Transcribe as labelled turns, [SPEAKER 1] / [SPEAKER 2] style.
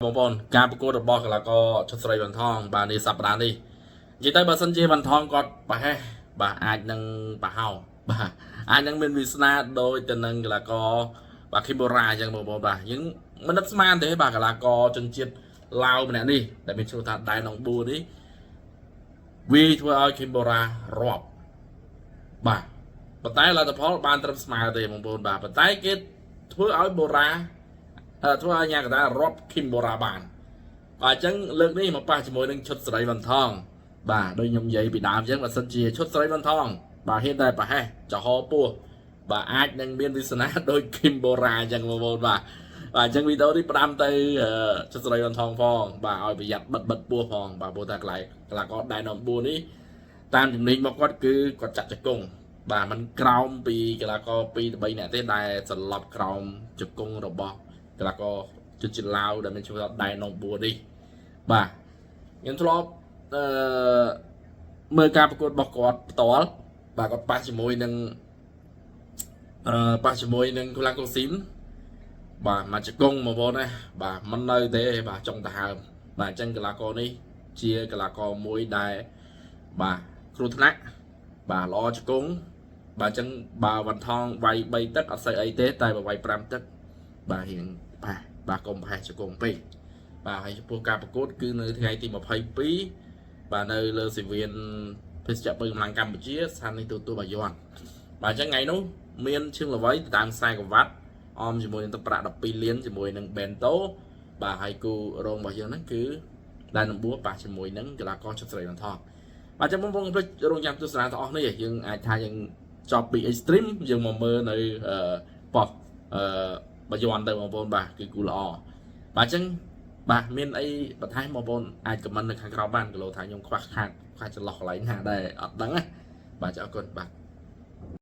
[SPEAKER 1] បងប្អូនការប្រកួតរបស់កីឡាករឈុតស្រីវ៉ាន់ថងបាទនេះសប្តាហ៍នេះនិយាយទៅបើសិនជាវ៉ាន់ថងគាត់ប្រហែលបាទអាចនឹងប្រហោបាទអាចនឹងមានវាសនាដោយទៅនឹងកីឡាករបាទឃីបូរ៉ាអញ្ចឹងបងប្អូនបាទយើងមិននឹកស្មានទេបាទកីឡាករជនជាតិឡាវម្នាក់នេះដែលមានឈ្មោះថាដៃណងប៊ូនេះវាធ្វើឲ្យឃីបូរ៉ារាប់បាទប៉ុន្តែលទ្ធផលបានត្រឹមស្មើទេបងប្អូនបាទប៉ុន្តែគេធ្វើឲ្យបូរ៉ាធ្វើឲ្យញាកតារាប់ឃីមបូរ៉ាបានបាទអញ្ចឹងលើកនេះមកប៉ះជាមួយនឹងឈុតស្រីវ៉ាន់ថងបាទដូចខ្ញុំនិយាយពីដើមអញ្ចឹងបើសិនជាឈុតស្រីវ៉ាន់ថងបាទហ៊ានតែប្រហែសចំហពោះបាទអាចនឹងមានវាសនាដូចឃីមបូរ៉ាអញ្ចឹងបងប្អូនបាទអញ្ចឹងវីដេអូនេះផ្ដាំទៅឈុតស្រីវ៉ាន់ថងផងបាទឲ្យប្រយ័ត្នបិទពោះផងបាទព្រោះតែកន្លែងគាត់ដែរនាំ4នេះតាមជំនាញមកគាត់គឺគាត់ចាក់ជង្គង់បាទมันក្រោមពីកីឡាករ2ទៅ3នាក់ទេដែលសន្លប់ក្រោមជង្គង់របស់កីឡាករជនជាតិឡាវដែលមានឈ្មោះថាដៃណងប៊ូនេះបាទខ្ញុំធ្លាប់មើលការប្រកួតរបស់គាត់ផ្ទាល់បាទគាត់ប៉ះជាមួយនឹងកូឡាំងកូស៊ីមបាទមកជង្គង់បងប្អូនណាបាទមិននៅទេបាទចុងដង្ហើមបាទអញ្ចឹងកីឡាករនេះជាកីឡាករមួយដែលបាទគ្រោះថ្នាក់បាទល្អជង្គង់បាទអញ្ចឹងបើវ៉ាន់ថងវាយ3ទឹកអត់ស្អីអីទេតែបើវាយ5ទឹកបាទរៀងបាទកុំប្រហែសជង្គង់ពេកបាទហើយចំពោះការប្រកួតគឺនៅថ្ងៃទី22បាទនៅលើសង្វៀនភេសជ្ជៈពើកម្លាំងកម្ពុជាស្ថានីយទូទួលបាយ័នបាទអញ្ចឹងថ្ងៃនោះមានឈឹងល្វីតាមខ្សែក្រវ៉ាត់អមជាមួយនឹងទឹកប្រាក់12លានជាមួយនឹងបេនតូបាទហើយគូរងរបស់យើងហ្នឹងគឺដែលដំបួសប៉ះជាមួយនឹងកីឡាករឈុតស្រីវ៉ាន់ថងបាទចាំបងប្អូនភ្លេចរងចាំទស្សនាទាំងអស់នេះយើងអាចថាយើងចប់ពី Extreme យើងមកមើលនៅប៉ុសបាយ័នទៅបងប្អូនបាទគឺគូល្អបាទអញ្ចឹងបាទមានអីបន្ថែមបងប្អូនអាចខមមិននៅខាងក្រោមបានគីឡូថាខ្ញុំខ្វះចន្លោះកន្លែងណាដែលអត់ដឹងណាបាទអរគុណបាទ